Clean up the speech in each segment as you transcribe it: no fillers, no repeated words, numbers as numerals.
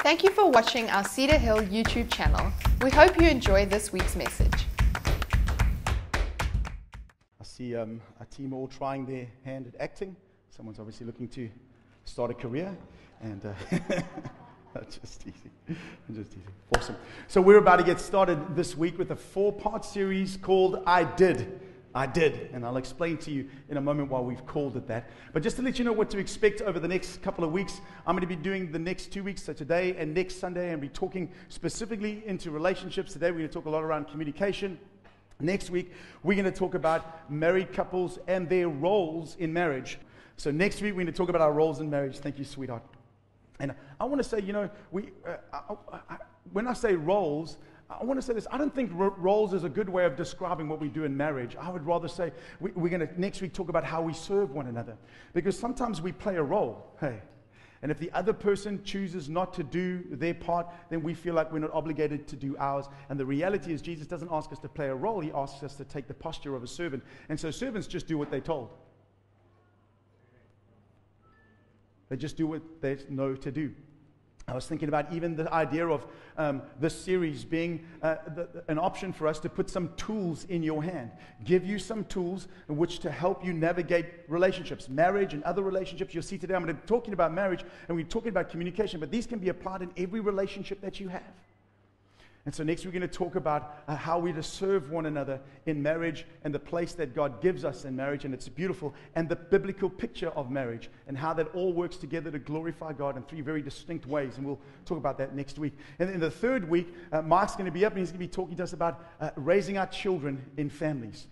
Thank you for watching our Cedar Hill YouTube channel. We hope you enjoy this week's message. I see a team all trying their hand at acting. Someone's obviously looking to start a career, and just teasing. Awesome. So we're about to get started this week with a 4-part series called I Did, and I'll explain to you in a moment why we've called it that. But just to let you know what to expect over the next couple of weeks, I'm going to be doing the next 2 weeks, so today and next Sunday, and be talking specifically into relationships. Today we're going to talk a lot around communication. Next week, we're going to talk about married couples and their roles in marriage. So next week, we're going to talk about our roles in marriage. Thank you, sweetheart. And I want to say, when I say roles, I want to say this. I don't think roles is a good way of describing what we do in marriage. I would rather say we're going to next week talk about how we serve one another. Because sometimes we play a role, hey. And if the other person chooses not to do their part, then we feel like we're not obligated to do ours. And the reality is Jesus doesn't ask us to play a role. He asks us to take the posture of a servant. And so servants just do what they're told. They just do what they know to do. I was thinking about even the idea of this series being an option for us to put some tools in your hand. Give you some tools in which to help you navigate relationships, marriage and other relationships. You'll see today I'm going to be talking about marriage and we're talking about communication, but these can be applied in every relationship that you have. And so next we're going to talk about how we to serve one another in marriage and the place that God gives us in marriage, and it's beautiful, and the biblical picture of marriage and how that all works together to glorify God in 3 very distinct ways, and we'll talk about that next week. And in the third week, Mark's going to be up and he's going to be talking to us about raising our children in families,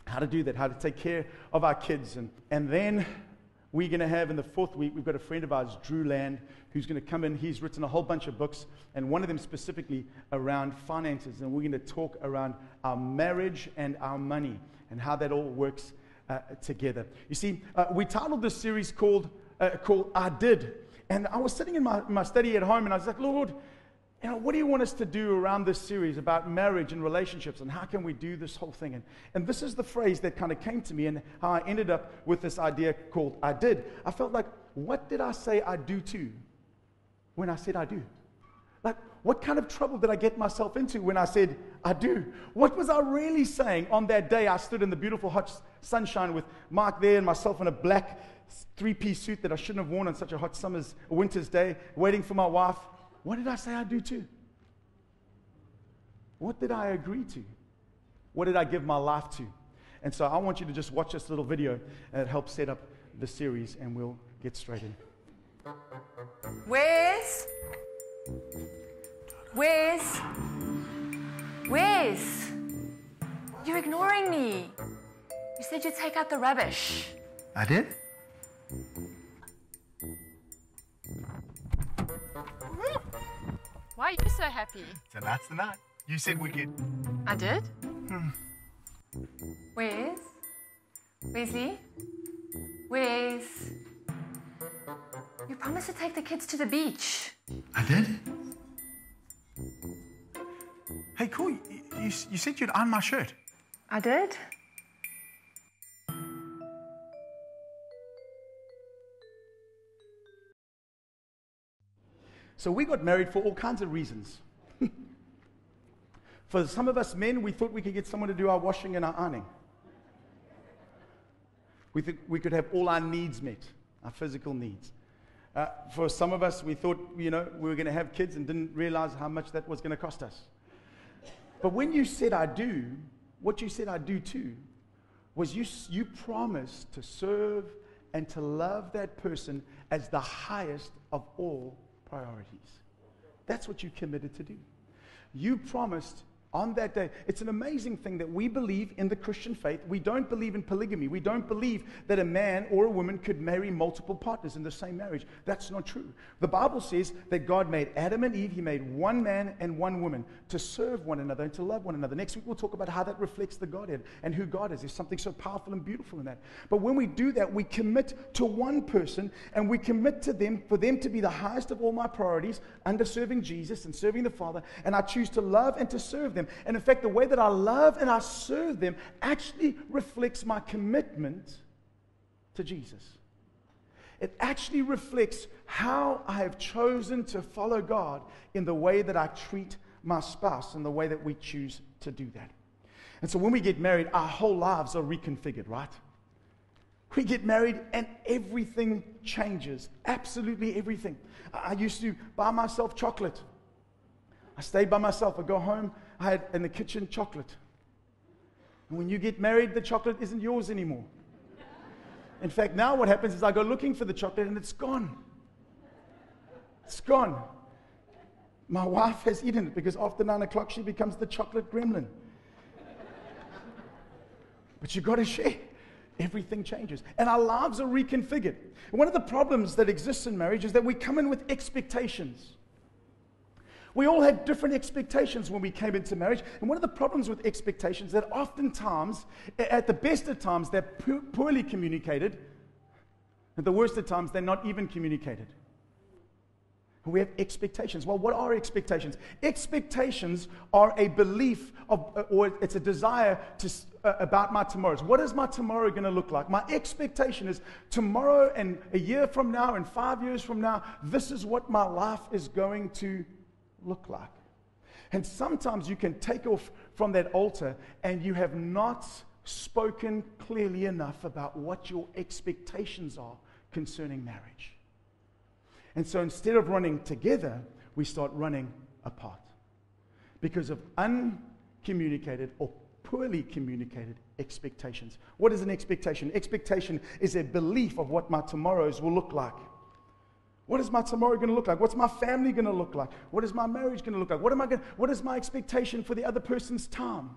how to do that, how to take care of our kids. And then we're going to have in the 4th week, we've got a friend of ours, Drew Land, who's going to come in. He's written a whole bunch of books, and one of them specifically around finances. And we're going to talk around our marriage and our money and how that all works together. You see, we titled this series called I Did. And I was sitting in my study at home, and I was like, Lord, what do you want us to do around this series about marriage and relationships, and how can we do this whole thing? And this is the phrase that kind of came to me, and how I ended up with this idea called I Did. I felt like, what did I say I do to when I said I do? Like, what kind of trouble did I get myself into when I said I do? What was I really saying on that day I stood in the beautiful hot sunshine with Mark there and myself in a black 3-piece suit that I shouldn't have worn on such a winter's day, waiting for my wife? What did I say I do to? What did I agree to? What did I give my life to? And so I want you to just watch this little video, and it helps set up the series, and we'll get straight in. Wes? You're ignoring me. You said you'd take out the rubbish. I did? Why are you so happy? Tonight's the night. You said we could... I did? Wesley? You promised to take the kids to the beach. I did? Hey, cool. You said you'd iron my shirt. I did? So we got married for all kinds of reasons. For some of us men, we thought we could get someone to do our washing and our ironing. We think we could have all our needs met, our physical needs. For some of us, we thought, we were going to have kids and didn't realize how much that was going to cost us. But when you said I do, what you said I do too, was you promised to serve and to love that person as the highest of all priorities. That's what you committed to do. You promised on that day. It's an amazing thing that we believe in the Christian faith. We don't believe in polygamy. We don't believe that a man or a woman could marry multiple partners in the same marriage. That's not true. The Bible says that God made Adam and Eve. He made one man and one woman to serve one another and to love one another. Next week we'll talk about how that reflects the Godhead and who God is. There's something so powerful and beautiful in that. But when we do that, we commit to one person, and we commit to them for them to be the highest of all my priorities under serving Jesus and serving the Father. And I choose to love and to serve them. And in fact, the way that I love and I serve them actually reflects my commitment to Jesus. It actually reflects how I have chosen to follow God in the way that I treat my spouse and the way that we choose to do that. And so when we get married, our whole lives are reconfigured, right? We get married and everything changes. Absolutely everything. I used to buy myself chocolate. I stayed by myself. I go home, I had in the kitchen chocolate. And when you get married, the chocolate isn't yours anymore. In fact, now what happens is I go looking for the chocolate and it's gone. It's gone. My wife has eaten it because after 9 o'clock she becomes the chocolate gremlin. But you've got to share. Everything changes. And our lives are reconfigured. And one of the problems that exists in marriage is that we come in with expectations. We all had different expectations when we came into marriage. And one of the problems with expectations is that oftentimes, at the best of times, they're poorly communicated. At the worst of times, they're not even communicated. We have expectations. Well, what are expectations? Expectations are a belief of, or it's a desire to about my tomorrows. What is my tomorrow going to look like? My expectation is tomorrow and a year from now and 5 years from now, this is what my life is going to look like. And sometimes you can take off from that altar and you have not spoken clearly enough about what your expectations are concerning marriage. And so instead of running together, we start running apart because of uncommunicated or poorly communicated expectations. What is an expectation? Expectation is a belief of what my tomorrows will look like. What is my tomorrow going to look like? What's my family going to look like? What is my marriage going to look like? What is my expectation for the other person's time?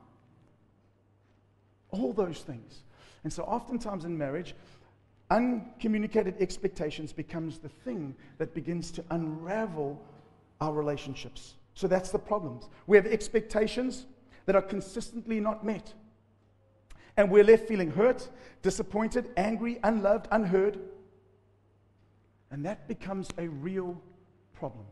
All those things. And so oftentimes in marriage, uncommunicated expectations becomes the thing that begins to unravel our relationships. So that's the problems. We have expectations that are consistently not met. And we're left feeling hurt, disappointed, angry, unloved, unheard. And that becomes a real problem.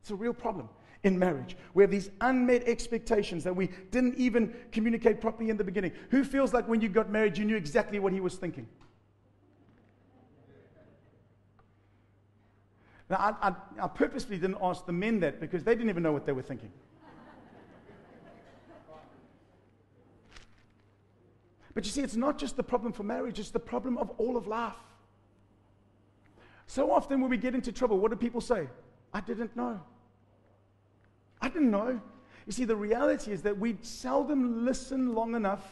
It's a real problem in marriage. We have these unmet expectations that we didn't even communicate properly in the beginning. Who feels like when you got married, you knew exactly what he was thinking? Now, I purposely didn't ask the men that because they didn't even know what they were thinking. But you see, it's not just the problem for marriage, it's the problem of all of life. So often when we get into trouble, what do people say? I didn't know. I didn't know. You see, the reality is that we seldom listen long enough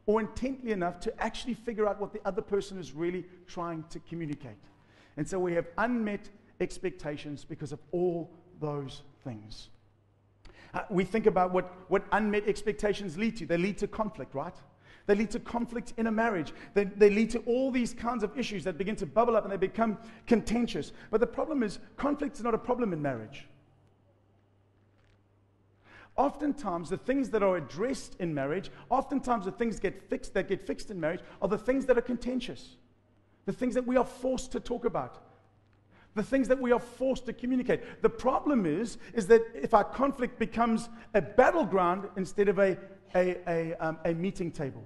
or intently enough to actually figure out what the other person is really trying to communicate. And so we have unmet expectations because of all those things. We think about what unmet expectations lead to. They lead to conflict, right? They lead to conflict in a marriage. They lead to all these kinds of issues that begin to bubble up and they become contentious. But the problem is, conflict is not a problem in marriage. Oftentimes, the things that are addressed in marriage, oftentimes the things that get fixed in marriage are the things that are contentious. The things that we are forced to talk about. The things that we are forced to communicate. The problem is that if our conflict becomes a battleground instead of a meeting table.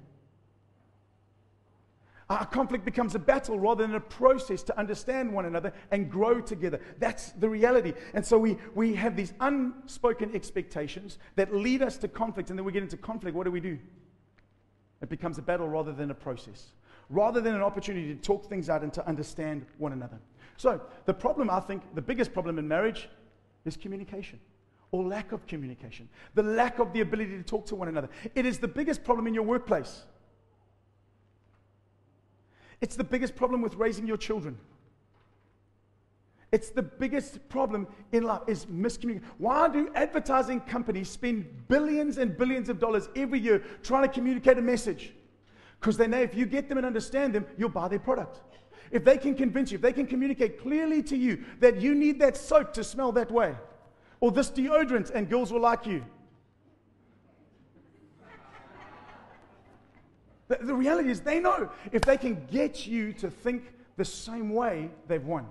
Our conflict becomes a battle rather than a process to understand one another and grow together. That's the reality. And so we have these unspoken expectations that lead us to conflict, and then we get into conflict. What do? It becomes a battle rather than a process, rather than an opportunity to talk things out and to understand one another. So the problem, I think, the biggest problem in marriage is communication. Or lack of communication, the lack of the ability to talk to one another. It is the biggest problem in your workplace. It's the biggest problem with raising your children. It's the biggest problem in life is miscommunication. Why do advertising companies spend billions and billions of dollars every year trying to communicate a message? Because they know if you get them and understand them, you'll buy their product. If they can convince you, if they can communicate clearly to you that you need that soap to smell that way, or this deodorant, and girls will like you. The reality is they know if they can get you to think the same way, they've won.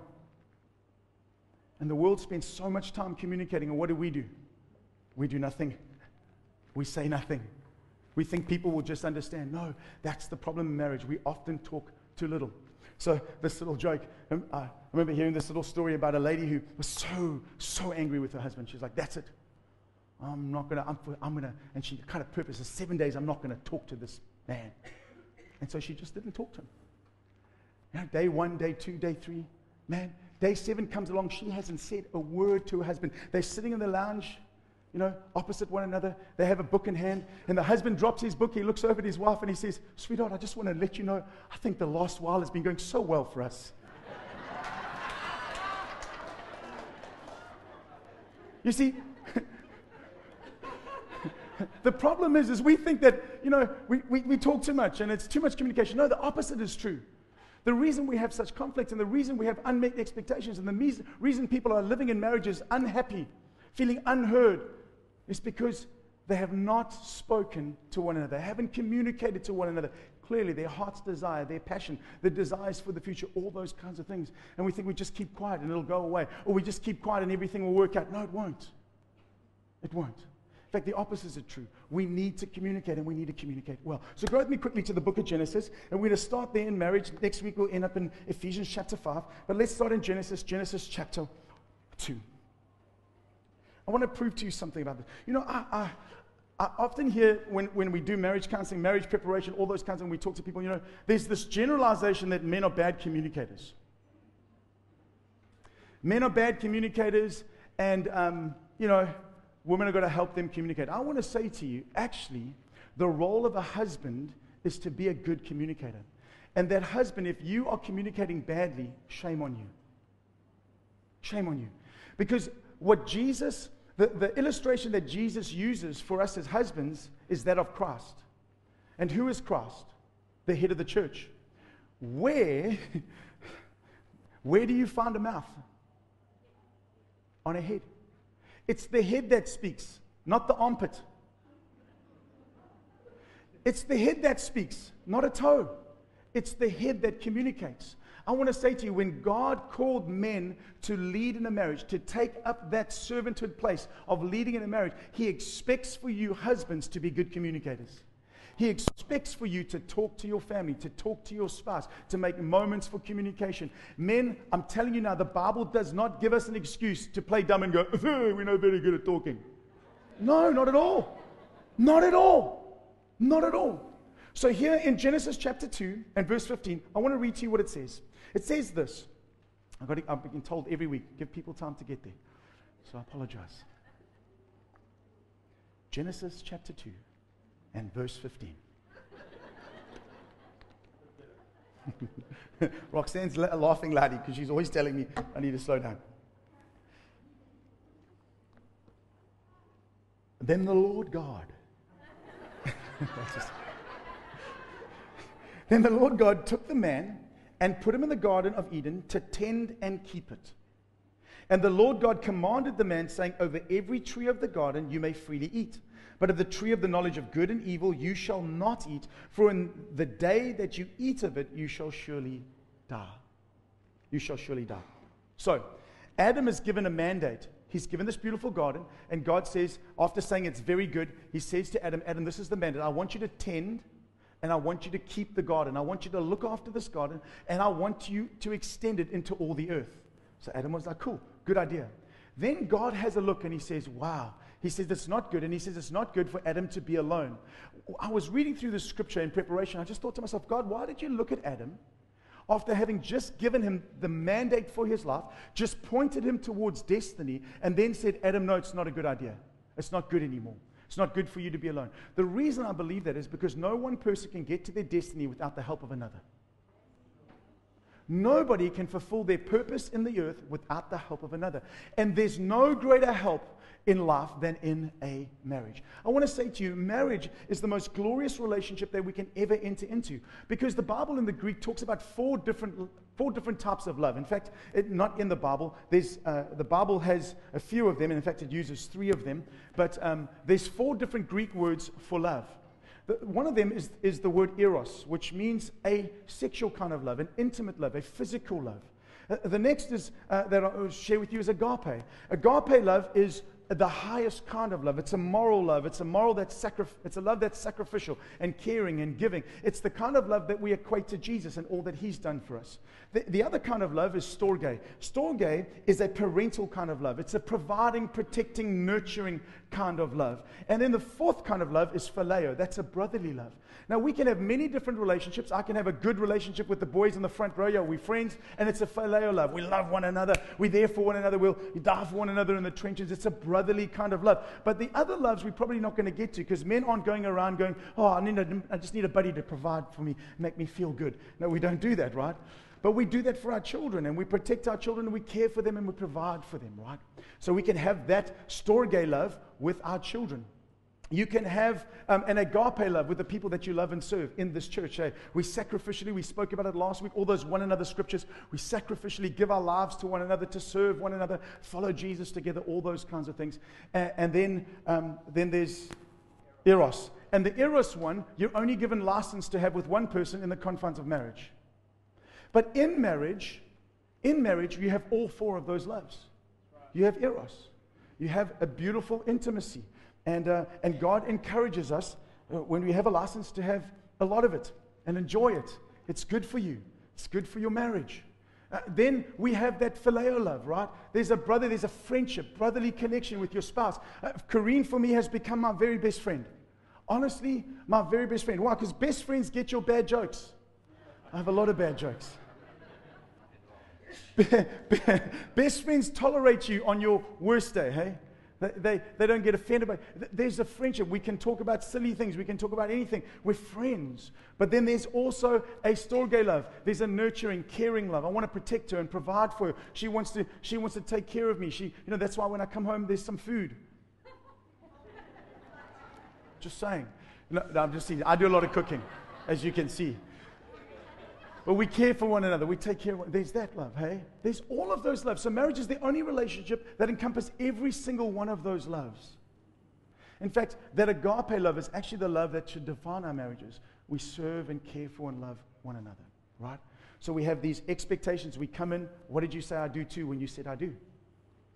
And the world spends so much time communicating, and what do? We do nothing. We say nothing. We think people will just understand. No, that's the problem in marriage. We often talk too little. So this little joke, I remember hearing this little story about a lady who was so angry with her husband. She's like, that's it. I'm going to, and she kind of purposes 7 days, I'm not going to talk to this man. And so she just didn't talk to him. You know, day 1, day 2, day 3, man, day 7 comes along, she hasn't said a word to her husband. They're sitting in the lounge, you know, opposite one another. They have a book in hand, and the husband drops his book. He looks over at his wife, and he says, sweetheart, I just want to let you know, I think the last while has been going so well for us. You see, the problem is we think that, you know, we talk too much, and it's too much communication. No, the opposite is true. The reason we have such conflict, and the reason we have unmet expectations, and the reason people are living in marriages unhappy, feeling unheard, is because they have not spoken to one another. They haven't communicated to one another clearly their heart's desire, their passion, their desires for the future, all those kinds of things. And we think we just keep quiet and it'll go away. Or we just keep quiet and everything will work out. No, it won't. It won't. In fact, the opposite is true. We need to communicate, and we need to communicate well. So go with me quickly to the book of Genesis, and we're going to start there in marriage. Next week we'll end up in Ephesians chapter 5. But let's start in Genesis chapter 2. I want to prove to you something about this. You know, I often hear when we do marriage counseling, marriage preparation, all those kinds of, when we talk to people, you know, there's this generalization that men are bad communicators. Men are bad communicators, and, you know, women are going to help them communicate. I want to say to you, actually, the role of a husband is to be a good communicator. And that husband, if you are communicating badly, shame on you. Shame on you. Because what Jesus, the illustration that Jesus uses for us as husbands is that of Christ. And who is Christ? The head of the church. Where do you find a mouth? On a head. It's the head that speaks, not the armpit. It's the head that speaks, not a toe. It's the head that communicates. I want to say to you, when God called men to lead in a marriage, to take up that servanthood place of leading in a marriage, He expects for you husbands to be good communicators. He expects for you to talk to your family, to talk to your spouse, to make moments for communication. Men, I'm telling you now, the Bible does not give us an excuse to play dumb and go, we're not very good at talking. No, not at all. Not at all. Not at all. So here in Genesis chapter 2 and verse 15, I want to read to you what it says. It says this. I'm being told every week, give people time to get there. So I apologize. Genesis chapter 2 and verse 15. Roxanne's a laughing laddie because she's always telling me I need to slow down. Then the Lord God. Then the Lord God took the man and put him in the Garden of Eden to tend and keep it. And the Lord God commanded the man, saying, over every tree of the garden you may freely eat. But of the tree of the knowledge of good and evil you shall not eat, for in the day that you eat of it you shall surely die. You shall surely die. So, Adam is given a mandate. He's given this beautiful garden, and God says, after saying it's very good, He says to Adam, Adam, this is the mandate. I want you to tend, and I want you to keep the garden. I want you to look after this garden, and I want you to extend it into all the earth. So Adam was like, cool, good idea. Then God has a look, and He says, wow. He says it's not good, and He says it's not good for Adam to be alone. I was reading through this scripture in preparation. I just thought to myself, God, why did you look at Adam after having just given him the mandate for his life, just pointed him towards destiny, and then said, Adam, no, it's not a good idea. It's not good anymore. It's not good for you to be alone. The reason I believe that is because no one person can get to their destiny without the help of another. Nobody can fulfill their purpose in the earth without the help of another. And there's no greater help in life than in a marriage. I want to say to you, marriage is the most glorious relationship that we can ever enter into, because the Bible in the Greek talks about four different types of love. In fact, not in the Bible. The Bible has a few of them, and in fact it uses 3 of them, but there's 4 different Greek words for love. One of them is the word eros, which means a sexual kind of love, an intimate love, a physical love. The next is that I'll share with you is agape. Agape love is the highest kind of love. It's a moral love. It's a love that's sacrificial and caring and giving. It's the kind of love that we equate to Jesus and all that He's done for us. The other kind of love is storge. Storge is a parental kind of love. It's a providing, protecting, nurturing kind of love. And then the fourth kind of love is phileo. That's a brotherly love. Now, we can have many different relationships. I can have a good relationship with the boys in the front row. Yeah, we're friends, and it's a phileo love. We love one another. We're there for one another. We'll die for one another in the trenches. It's a brotherly kind of love. But the other loves we're probably not going to get to, because men aren't going around going, oh, I just need a buddy to provide for me, make me feel good. No, we don't do that, right? But we do that for our children, and we protect our children, and we care for them, and we provide for them, right? So we can have that storge love with our children. You can have an agape love with the people that you love and serve in this church. We sacrificially, we spoke about it last week, all those one another scriptures, we sacrificially give our lives to one another, to serve one another, follow Jesus together, all those kinds of things. And then there's eros. And the eros one, you're only given license to have with one person in the confines of marriage. But in marriage, you have all four of those loves. You have eros. You have a beautiful intimacy. And God encourages us when we have a license to have a lot of it and enjoy it. It's good for you. It's good for your marriage. Then we have that phileo love, right? There's a friendship, brotherly connection with your spouse. Corrine, for me, has become my very best friend. Honestly, my very best friend. Why? Because best friends get your bad jokes. I have a lot of bad jokes. Best friends tolerate you on your worst day, hey? They don't get offended by it. There's a friendship. We can talk about silly things. We can talk about anything. We're friends. But then there's also a storge love. There's a nurturing, caring love. I want to protect her and provide for her. She wants to take care of me. That's why when I come home, there's some food. Just saying. No, I'm just saying. I do a lot of cooking, as you can see. But we care for one another. We take care of one. There's that love, hey? There's all of those loves. So marriage is the only relationship that encompasses every single one of those loves. In fact, that agape love is actually the love that should define our marriages. We serve and care for and love one another, right? So we have these expectations. We come in, what did you say I do to when you said I do?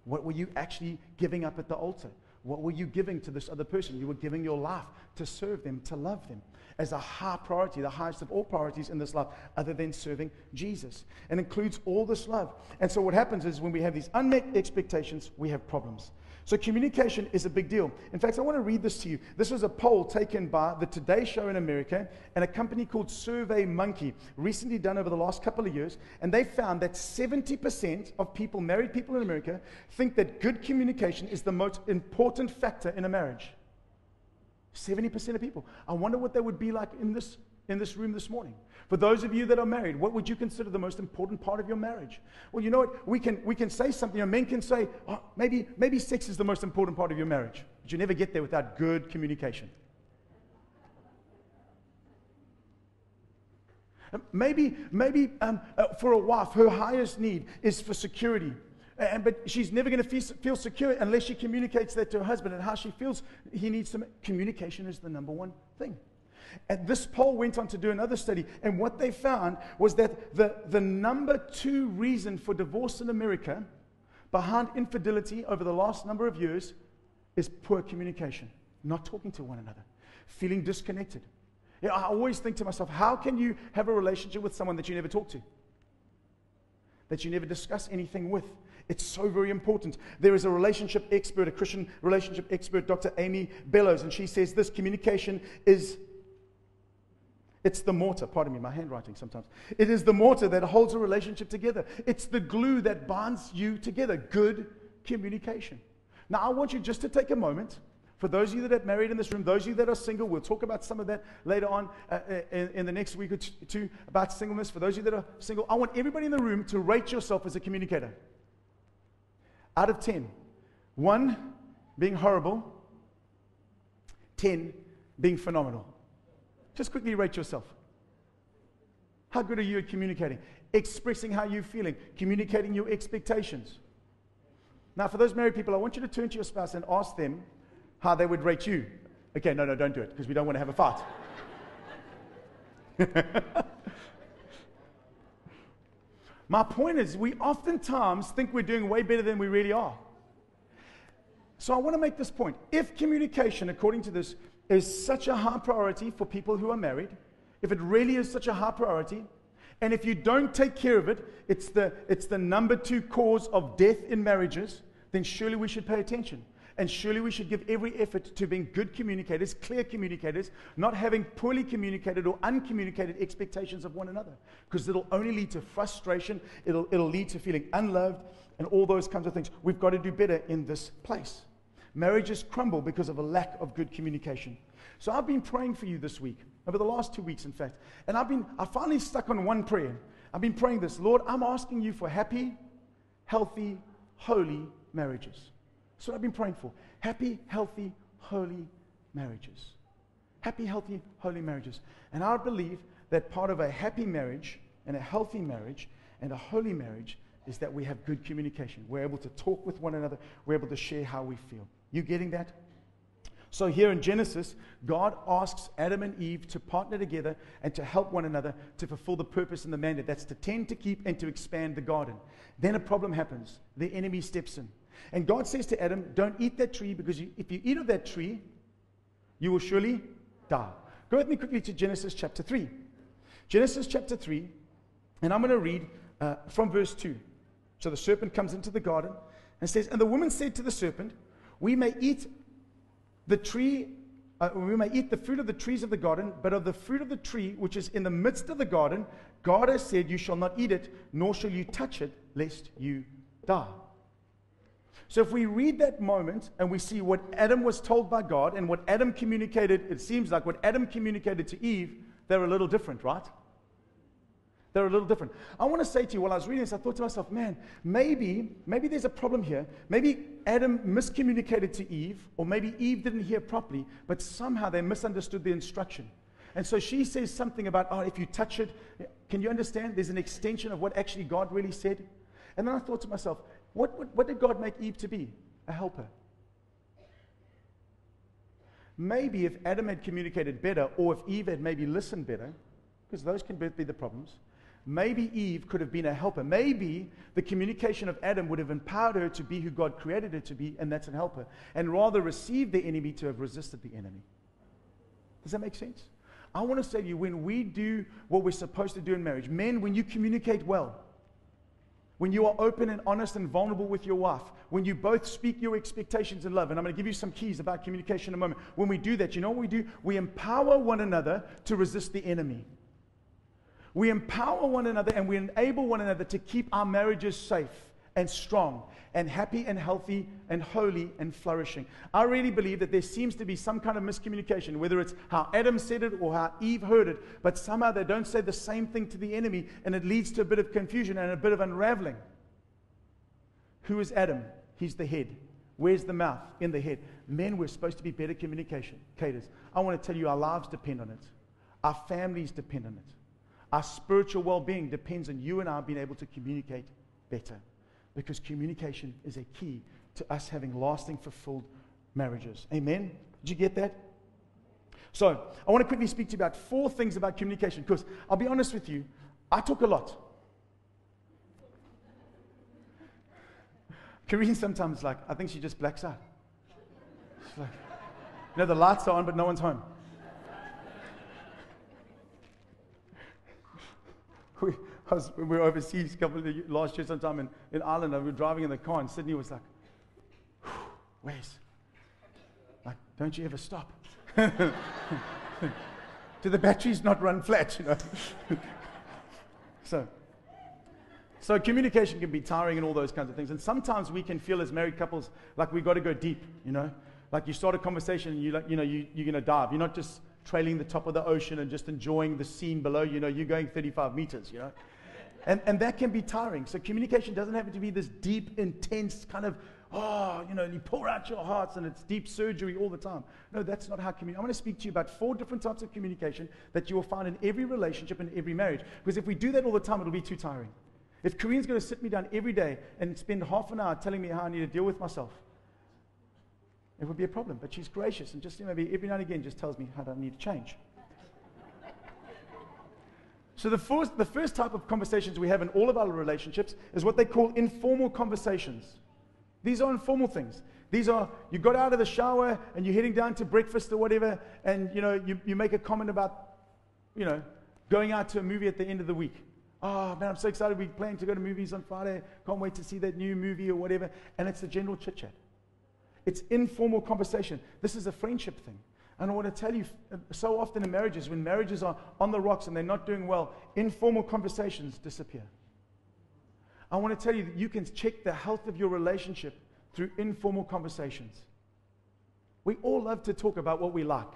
What were you actually giving up at the altar? What were you giving to this other person? You were giving your life to serve them, to love them, as a high priority, the highest of all priorities in this life, other than serving Jesus. And includes all this love. And so what happens is when we have these unmet expectations, we have problems. So communication is a big deal. In fact, I want to read this to you. This was a poll taken by the Today Show in America and a company called SurveyMonkey, recently done over the last couple of years. And they found that 70% of people, married people in America, think that good communication is the most important factor in a marriage. 70% of people. I wonder what that would be like in this room this morning. For those of you that are married, what would you consider the most important part of your marriage? Well, you know what? We can say something. Men can say, oh, maybe sex is the most important part of your marriage. But you never get there without good communication. Maybe for a wife, her highest need is for security. But she's never going to feel secure unless she communicates that to her husband and how she feels. He needs some communication is the number one thing. And this poll went on to do another study, and what they found was that the number 2 reason for divorce in America, behind infidelity over the last number of years, is poor communication, not talking to one another, feeling disconnected. I always think to myself, how can you have a relationship with someone that you never talk to, that you never discuss anything with? It's so very important. There is a relationship expert, a Christian relationship expert, Dr. Amy Bellows, and she says this: communication it's the mortar. Pardon me, my handwriting sometimes. It is the mortar that holds a relationship together. It's the glue that binds you together. Good communication. Now, I want you just to take a moment. For those of you that are married in this room, those of you that are single, we'll talk about some of that later on in the next week or two about singleness. For those of you that are single, I want everybody in the room to rate yourself as a communicator. Out of 10. 1 being horrible, 10 being phenomenal. Just quickly rate yourself. How good are you at communicating? Expressing how you're feeling, communicating your expectations. Now, for those married people, I want you to turn to your spouse and ask them how they would rate you. Okay, no, don't do it, because we don't want to have a fight. My point is, we oftentimes think we're doing way better than we really are. So I want to make this point. If communication, according to this, is such a high priority for people who are married, if it really is such a high priority, and if you don't take care of it, it's the number 2 cause of death in marriages, then surely we should pay attention. And surely we should give every effort to being good communicators, clear communicators, not having poorly communicated or uncommunicated expectations of one another. Because it'll only lead to frustration, it'll lead to feeling unloved, and all those kinds of things. We've got to do better in this place. Marriages crumble because of a lack of good communication. So I've been praying for you this week, over the last 2 weeks, in fact. And I finally stuck on one prayer. I've been praying this: Lord, I'm asking you for happy, healthy, holy marriages. That's what I've been praying for. Happy, healthy, holy marriages. Happy, healthy, holy marriages. And I believe that part of a happy marriage and a healthy marriage and a holy marriage is that we have good communication. We're able to talk with one another. We're able to share how we feel. You getting that? So here in Genesis, God asks Adam and Eve to partner together and to help one another to fulfill the purpose and the mandate. That's to tend, to keep, and to expand the garden. Then a problem happens. The enemy steps in. And God says to Adam, don't eat that tree, because if you eat of that tree, you will surely die. Go with me quickly to Genesis chapter 3. Genesis chapter 3, and I'm going to read from verse 2. So the serpent comes into the garden and says, and the woman said to the serpent, we may eat the tree, we may eat the fruit of the trees of the garden, but of the fruit of the tree which is in the midst of the garden, God has said, you shall not eat it, nor shall you touch it, lest you die. So if we read that moment and we see what Adam was told by God and what Adam communicated, it seems like what Adam communicated to Eve, they're a little different, right? They're a little different. I want to say to you, while I was reading this, I thought to myself, man, maybe there's a problem here. Maybe Adam miscommunicated to Eve, or maybe Eve didn't hear properly, but somehow they misunderstood the instruction. And so she says something about, oh, if you touch it, can you understand? There's an extension of what actually God really said. And then I thought to myself, what did God make Eve to be? A helper. Maybe if Adam had communicated better, or if Eve had maybe listened better, because those can both be the problems, maybe Eve could have been a helper. Maybe the communication of Adam would have empowered her to be who God created her to be, and that's a helper, and rather receive the enemy to have resisted the enemy. Does that make sense? I want to say to you, when we do what we're supposed to do in marriage, men, when you communicate well, when you are open and honest and vulnerable with your wife, when you both speak your expectations in love, and I'm going to give you some keys about communication in a moment. When we do that, you know what we do? We empower one another to resist the enemy. We empower one another and we enable one another to keep our marriages safe and strong and happy and healthy and holy and flourishing. I really believe that there seems to be some kind of miscommunication, whether it's how Adam said it or how Eve heard it, but somehow they don't say the same thing to the enemy, and it leads to a bit of confusion and a bit of unraveling. Who is Adam? He's the head. Where's the mouth? In the head. Men, we're supposed to be better communicators. I want to tell you, our lives depend on it. Our families depend on it. Our spiritual well-being depends on you and I being able to communicate better. Because communication is a key to us having lasting, fulfilled marriages. Amen? Did you get that? So, I want to quickly speak to you about 4 things about communication. Because, I'll be honest with you, I talk a lot. Karine sometimes, I think she just blacks out. She's like, the lights are on, but no one's home. We were overseas last year sometime in Ireland, and we were driving in the car, and Sydney was like, Wes, don't you ever stop? Do the batteries not run flat, So communication can be tiring and all those kinds of things. And sometimes we can feel as married couples like we've got to go deep, Like you start a conversation and you're going to dive. You're not just trailing the top of the ocean and just enjoying the scene below, you're going 35 meters, And that can be tiring. So communication doesn't have to be this deep, intense kind of, you pour out your hearts and it's deep surgery all the time. No, that's not how communication. I'm going to speak to you about 4 different types of communication that you will find in every relationship and every marriage. Because if we do that all the time, it'll be too tiring. If Karine's going to sit me down every day and spend half an hour telling me how I need to deal with myself, it would be a problem. But she's gracious and just maybe every now and again just tells me how I need to change. So the first type of conversations we have in all of our relationships is what they call informal conversations. These are informal things. These are, you got out of the shower and you're heading down to breakfast or whatever, and you make a comment about, going out to a movie at the end of the week. Oh man, I'm so excited. We're planning to go to movies on Friday. Can't wait to see that new movie or whatever. And it's a general chit chat. It's informal conversation. This is a friendship thing. And I want to tell you, so often in marriages, when marriages are on the rocks and they're not doing well, informal conversations disappear. I want to tell you that you can check the health of your relationship through informal conversations. We all love to talk about what we like.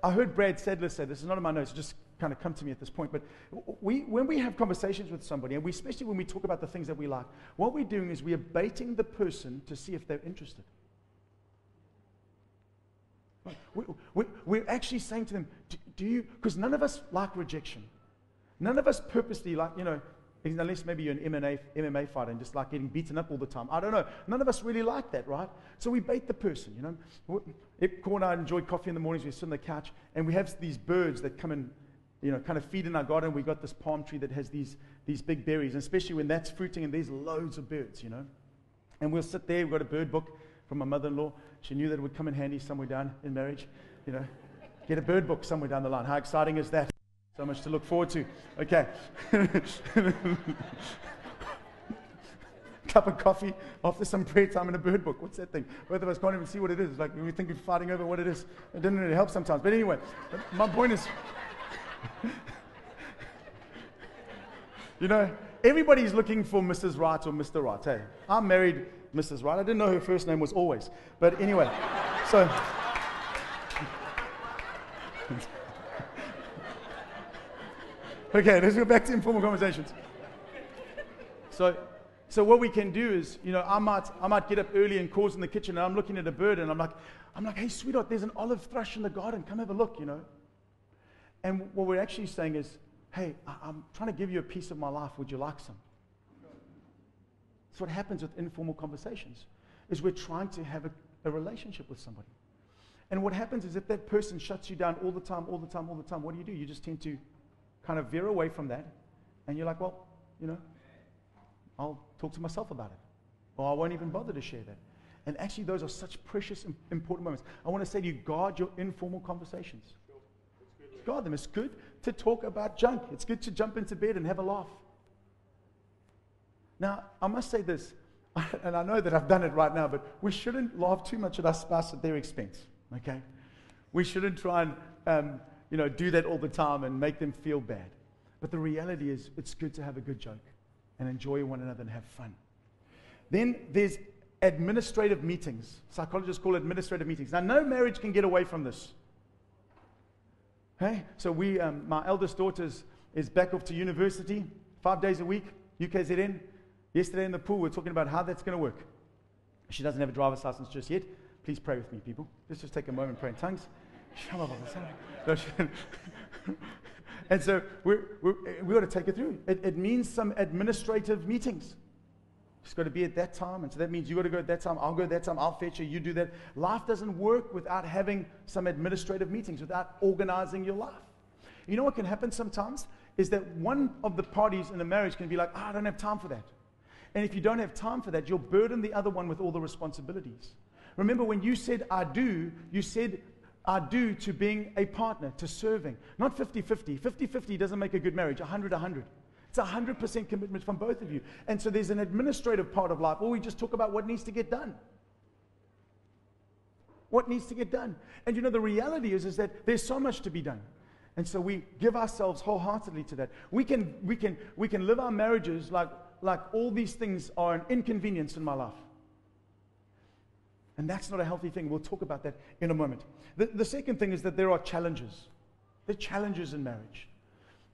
I heard Brad Sadler say, this is not in my notes, just kind of come to me at this point, but when we have conversations with somebody, and especially when we talk about the things that we like, what we're doing is we are baiting the person to see if they're interested. We're actually saying to them, do you, because none of us like rejection. None of us purposely like, unless maybe you're an MMA fighter and just like getting beaten up all the time. I don't know. None of us really like that, right? So we bait the person, Cor and I enjoyed coffee in the mornings. We sit on the couch, and we have these birds that come and, kind of feed in our garden. We've got this palm tree that has these big berries, and especially when that's fruiting and there's loads of birds, And we'll sit there. We've got a bird book from my mother-in-law. She knew that it would come in handy somewhere down in marriage, Get a bird book somewhere down the line. How exciting is that? So much to look forward to. Okay. Cup of coffee after some prayer time and a bird book. What's that thing? Both of us can't even see what it is. It's like we think we're fighting over what it is. It doesn't really help sometimes. But anyway, my point is, everybody's looking for Mrs. Right or Mr. Right. Hey, I'm married Mrs. Right. I didn't know her first name was always. But anyway, so... Okay, let's go back to informal conversations. So what we can do is, I might get up early and Cor's in the kitchen, and I'm looking at a bird, and I'm like, hey, sweetheart, there's an olive thrush in the garden. Come have a look, And what we're actually saying is, hey, I'm trying to give you a piece of my life. Would you like some? That's what happens with informal conversations, is we're trying to have a relationship with somebody. And what happens is if that person shuts you down all the time, what do? You just tend to kind of veer away from that, and you're like, well, I'll talk to myself about it, or I won't even bother to share that. And actually, those are such precious, important moments. I want to say to you, guard your informal conversations. Guard them. It's good to talk about junk. It's good to jump into bed and have a laugh. Now, I must say this, and I know that I've done it right now, but we shouldn't laugh too much at our spouse at their expense, okay? We shouldn't try and do that all the time and make them feel bad. But the reality is, it's good to have a good joke and enjoy one another and have fun. Then there's administrative meetings. Psychologists call it administrative meetings. Now, no marriage can get away from this. Okay? So my eldest daughter is back off to university, 5 days a week, UKZN. Yesterday in the pool, we're talking about how that's going to work. She doesn't have a driver's license just yet. Please pray with me, people. Let's just take a moment and pray in tongues. And so we got to take it through. It means some administrative meetings. It's got to be at that time, and so that means you got to go at that time. I'll go at that time. I'll fetch you. You do that. Life doesn't work without having some administrative meetings, without organizing your life. You know what can happen sometimes is that one of the parties in the marriage can be like, I don't have time for that. And if you don't have time for that, you'll burden the other one with all the responsibilities. Remember, when you said I do, you said I do to being a partner, to serving. Not 50-50. 50-50 doesn't make a good marriage. 100-100. It's 100% commitment from both of you. And so there's an administrative part of life where we just talk about what needs to get done. What needs to get done. And the reality is that there's so much to be done. And so we give ourselves wholeheartedly to that. We can live our marriages like all these things are an inconvenience in my life. And that's not a healthy thing. We'll talk about that in a moment. The second thing is that there are challenges. There are challenges in marriage.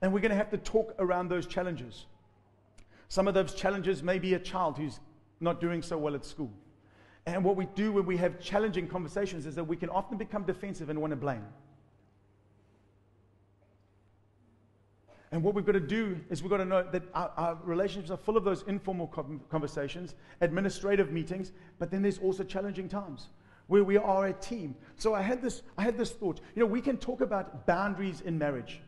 And we're going to have to talk around those challenges. Some of those challenges may be a child who's not doing so well at school. And what we do when we have challenging conversations is that we can often become defensive and want to blame. And what we've got to do is we've got to know that our relationships are full of those informal conversations, administrative meetings, but then there's also challenging times where we are a team. So I had this thought. We can talk about boundaries in marriage.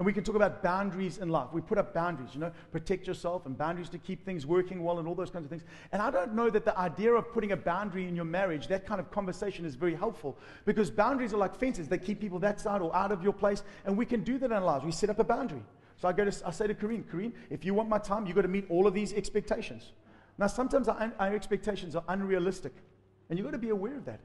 And we can talk about boundaries in life. We put up boundaries, protect yourself and boundaries to keep things working well and all those kinds of things. And I don't know that the idea of putting a boundary in your marriage, that kind of conversation is very helpful, because boundaries are like fences. They keep people that side or out of your place. And we can do that in our lives. We set up a boundary. So I say to Kareen, if you want my time, you've got to meet all of these expectations. Now, sometimes our expectations are unrealistic. And you've got to be aware of that.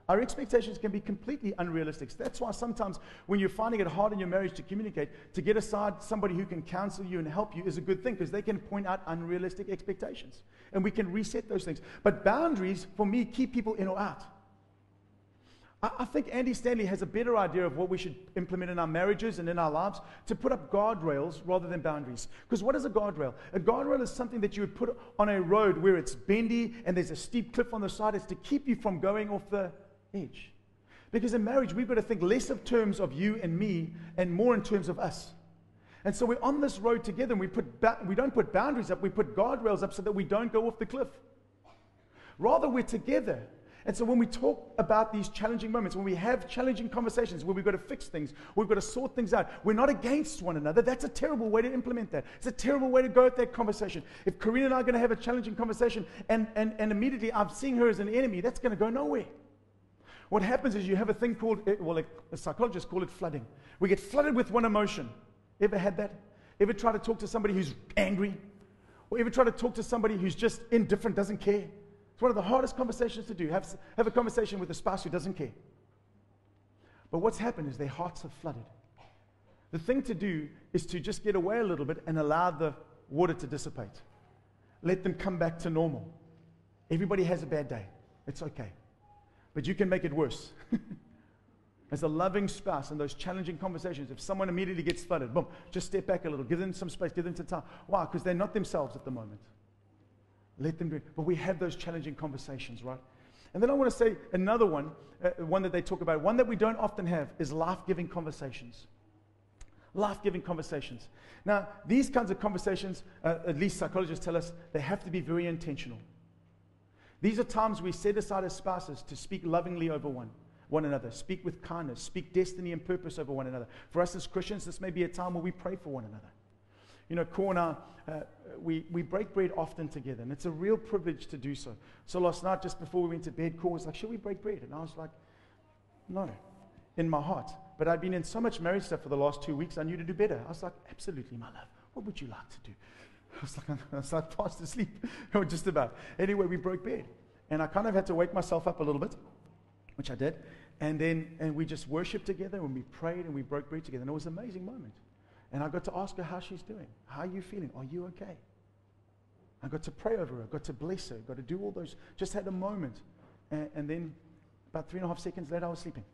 Our expectations can be completely unrealistic. That's why sometimes when you're finding it hard in your marriage to communicate, to get aside somebody who can counsel you and help you is a good thing, because they can point out unrealistic expectations. And we can reset those things. But boundaries, for me, keep people in or out. I think Andy Stanley has a better idea of what we should implement in our marriages and in our lives, to put up guardrails rather than boundaries. Because what is a guardrail? A guardrail is something that you would put on a road where it's bendy and there's a steep cliff on the side. It's to keep you from going off the edge. Because in marriage, we've got to think less of terms of you and me and more in terms of us. And so we're on this road together, and we don't put boundaries up, we put guardrails up so that we don't go off the cliff. Rather, we're together. And so when we talk about these challenging moments, when we have challenging conversations where we've got to fix things, we've got to sort things out, we're not against one another. That's a terrible way to implement that. It's a terrible way to go at that conversation. If Karina and I are going to have a challenging conversation and immediately I'm seeing her as an enemy, that's going to go nowhere. What happens is you have a thing called, psychologists call it flooding. We get flooded with one emotion. Ever had that? Ever try to talk to somebody who's angry? Or ever try to talk to somebody who's just indifferent, doesn't care? It's one of the hardest conversations to do. Have a conversation with a spouse who doesn't care. But what's happened is their hearts are flooded. The thing to do is to just get away a little bit and allow the water to dissipate. Let them come back to normal. Everybody has a bad day. It's okay. But you can make it worse. As a loving spouse in those challenging conversations, if someone immediately gets flooded, boom, just step back a little. Give them some space. Give them some time. Why? Because they're not themselves at the moment. Let them do it. But we have those challenging conversations, right? And then I want to say another one that they talk about, one that we don't often have, is life-giving conversations. Life-giving conversations. Now, these kinds of conversations, at least psychologists tell us, they have to be very intentional. These are times we set aside as spouses to speak lovingly over one another, speak with kindness, speak destiny and purpose over one another. For us as Christians, this may be a time where we pray for one another. Cor and I, we break bread often together, and it's a real privilege to do so. So last night, just before we went to bed, Cor was like, should we break bread? And I was like, no, in my heart. But I'd been in so much marriage stuff for the last 2 weeks, I knew to do better. I was like, absolutely, my love. What would you like to do? I was like fast asleep, or just about. Anyway, we broke bread. And I kind of had to wake myself up a little bit, which I did. And we just worshiped together, and we prayed, and we broke bread together. And it was an amazing moment. And I got to ask her how she's doing. How are you feeling? Are you okay? I got to pray over her. Got to bless her. Got to do all those. Just had a moment. And then about 3.5 seconds later, I was sleeping.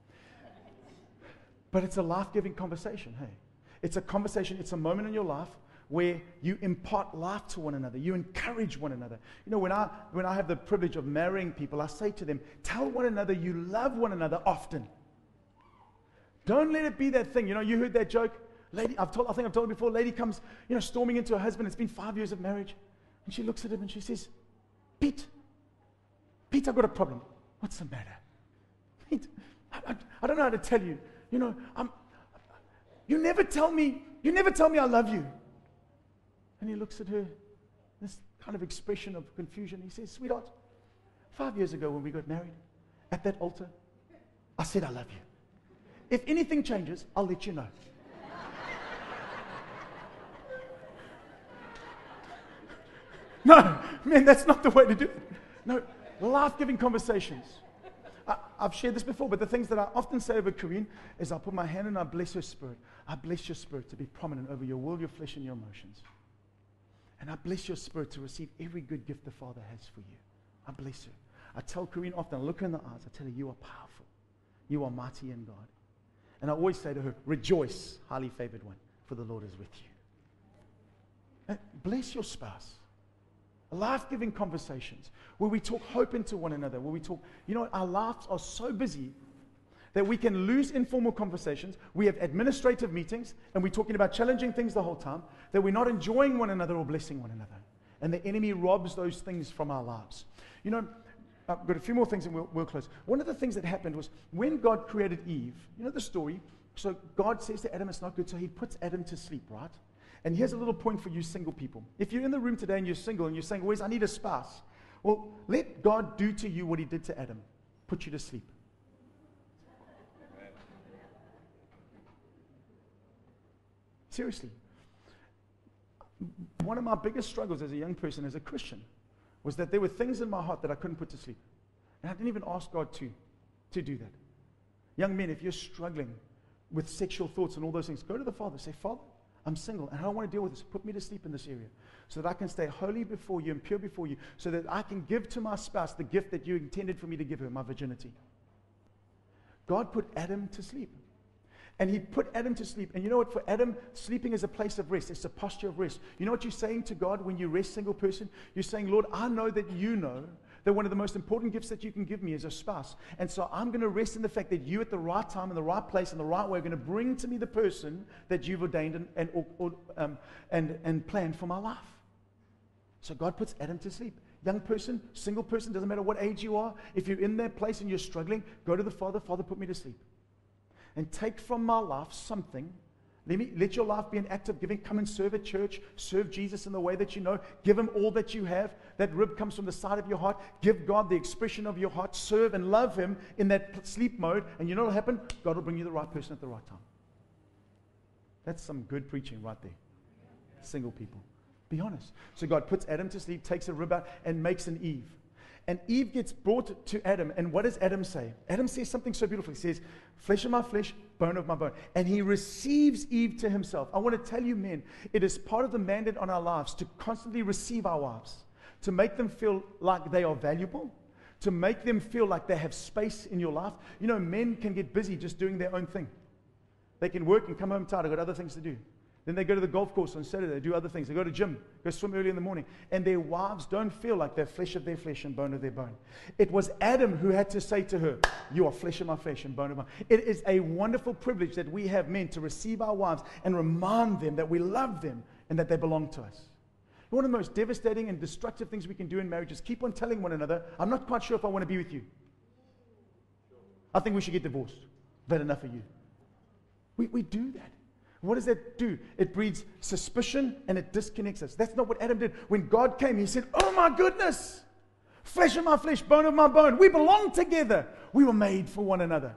But it's a life-giving conversation, hey. It's a conversation. It's a moment in your life where you impart life to one another. You encourage one another. When I have the privilege of marrying people, I say to them, tell one another you love one another often. Don't let it be that thing. You heard that joke? Lady, I think I've told you before, lady comes, storming into her husband. It's been 5 years of marriage. And she looks at him and she says, Pete, I've got a problem. What's the matter? Pete, I don't know how to tell you. You never tell me I love you. And he looks at her, this kind of expression of confusion. He says, sweetheart, 5 years ago when we got married, at that altar, I said I love you. If anything changes, I'll let you know. No, man, that's not the way to do it. No, life-giving conversations. I've shared this before, but the things that I often say over Corinne is I put my hand and I bless her spirit. I bless your spirit to be prominent over your will, your flesh, and your emotions. And I bless your spirit to receive every good gift the Father has for you. I bless her. I tell Corinne often, I look her in the eyes, I tell her, you are powerful. You are mighty in God. And I always say to her, rejoice, highly favored one, for the Lord is with you. And bless your spouse. Life-giving conversations where we talk hope into one another, where we talk, our lives are so busy that we can lose informal conversations. We have administrative meetings, and we're talking about challenging things the whole time, that we're not enjoying one another or blessing one another. And the enemy robs those things from our lives. I've got a few more things and we'll close. One of the things that happened was when God created Eve, the story, So God says to Adam, it's not good. So he puts Adam to sleep, right? And here's a little point for you single people. If you're in the room today and you're single and you're saying, Wes, I need a spouse. Well, let God do to you what he did to Adam. Put you to sleep. Seriously. One of my biggest struggles as a young person, as a Christian, was that there were things in my heart that I couldn't put to sleep. And I didn't even ask God to do that. Young men, if you're struggling with sexual thoughts and all those things, go to the Father. Say, Father, I'm single and I don't want to deal with this. Put me to sleep in this area so that I can stay holy before you and pure before you, so that I can give to my spouse the gift that you intended for me to give her, my virginity. God put Adam to sleep. And he put Adam to sleep. And you know what? For Adam, sleeping is a place of rest. It's a posture of rest. You know what you're saying to God when you rest, single person? You're saying, Lord, I know that you know that one of the most important gifts that you can give me is a spouse. And so I'm going to rest in the fact that you at the right time, in the right place, in the right way, are going to bring to me the person that you've ordained and planned for my life. So God puts Adam to sleep. Young person, single person, doesn't matter what age you are. If you're in that place and you're struggling, go to the Father. Father, put me to sleep. And take from my life something. Let your life be an act of giving. Come and serve at church. Serve Jesus in the way that you know. Give him all that you have. That rib comes from the side of your heart. Give God the expression of your heart. Serve and love him in that sleep mode. And you know what will happen? God will bring you the right person at the right time. That's some good preaching right there. Single people. Be honest. So God puts Adam to sleep, takes a rib out, and makes an Eve. And Eve gets brought to Adam. And what does Adam say? Adam says something so beautiful. He says, flesh of my flesh, bone of my bone. And he receives Eve to himself. I want to tell you, men, it is part of the mandate on our lives to constantly receive our wives, to make them feel like they are valuable, to make them feel like they have space in your life. You know, men can get busy just doing their own thing. They can work and come home tired. They've got other things to do. Then they go to the golf course on Saturday, they do other things. They go to gym, go swim early in the morning. And their wives don't feel like they're flesh of their flesh and bone of their bone. It was Adam who had to say to her, you are flesh of my flesh and bone of mine. It is a wonderful privilege that we have men to receive our wives and remind them that we love them and that they belong to us. One of the most devastating and destructive things we can do in marriage is keep on telling one another, I'm not quite sure if I want to be with you. I think we should get divorced. I've had enough of you. We do that. What does that do? It breeds suspicion and it disconnects us. That's not what Adam did. When God came, he said, oh my goodness, flesh of my flesh, bone of my bone. We belong together. We were made for one another.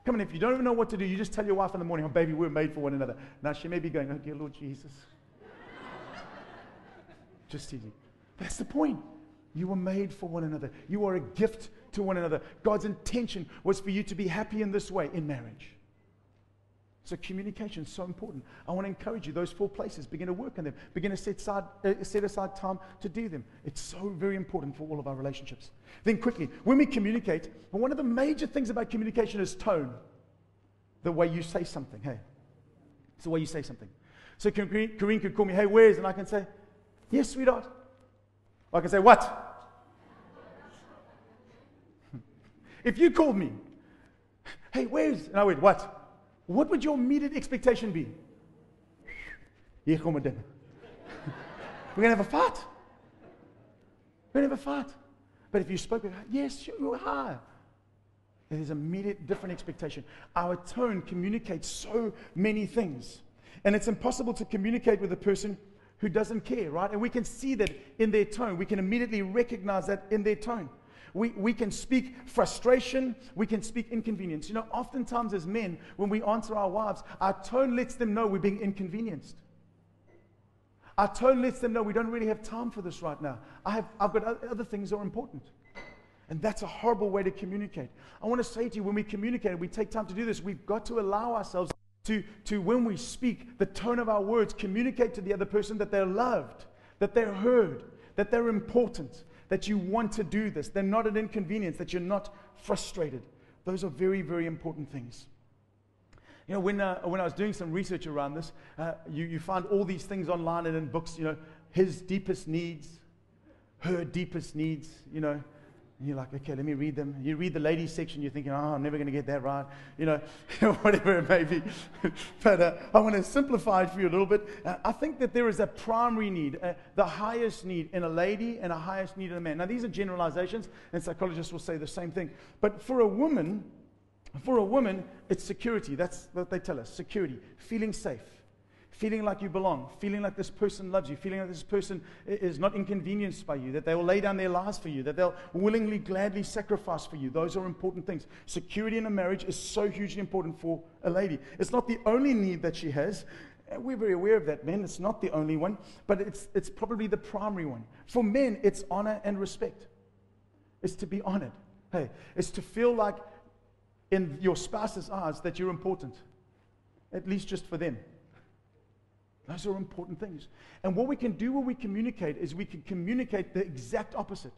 Come on, if you don't even know what to do, you just tell your wife in the morning, oh baby, we're made for one another. Now she may be going, oh dear Lord Jesus. Just teasing. That's the point. You were made for one another. You are a gift to one another. God's intention was for you to be happy in this way in marriage. So communication is so important. I want to encourage you, those 4 places, begin to work on them. Begin to set aside time to do them. It's so very important for all of our relationships. Then quickly, when we communicate, one of the major things about communication is tone. The way you say something. Hey, it's the way you say something. So Karine could call me, hey, where's? And I can say, yes, sweetheart. Or I can say, what? If you called me, hey, where's? And I went, what? What would your immediate expectation be? Hier kom dit. We're going to have a fight. We're going to have a fight. But if you spoke with her, yes, you are. There's immediate different expectation. Our tone communicates so many things. And it's impossible to communicate with a person who doesn't care, right? And we can see that in their tone. We can immediately recognize that in their tone. We can speak frustration. We can speak inconvenience. You know, oftentimes as men, when we answer our wives, our tone lets them know we're being inconvenienced. Our tone lets them know we don't really have time for this right now. I've got other things that are important. And that's a horrible way to communicate. I want to say to you, when we communicate and we take time to do this, we've got to allow ourselves to when we speak, the tone of our words, communicate to the other person that they're loved, that they're heard, that they're important, that you want to do this. They're not an inconvenience, that you're not frustrated. Those are very, very important things. You know, when I was doing some research around this, you find all these things online and in books, you know, his deepest needs, her deepest needs, you know. And you're like, okay, let me read them. You read the ladies section, you're thinking, oh, I'm never going to get that right. You know, whatever it may be. But I want to simplify it for you a little bit. I think that there is a primary need, the highest need in a lady and a highest need in a man. Now, these are generalizations, and psychologists will say the same thing. But for a woman, For a woman, it's security. That's what they tell us. Security. Feeling safe. Feeling like you belong. Feeling like this person loves you. Feeling like this person is not inconvenienced by you. That they will lay down their lives for you. That they'll willingly, gladly sacrifice for you. Those are important things. Security in a marriage is so hugely important for a lady. It's not the only need that she has. We're very aware of that, men. It's not the only one. But it's probably the primary one. For men, it's honor and respect. It's to be honored. Hey, it's to feel like in your spouse's eyes that you're important, at least just for them. Those are important things. And what we can do when we communicate is we can communicate the exact opposite.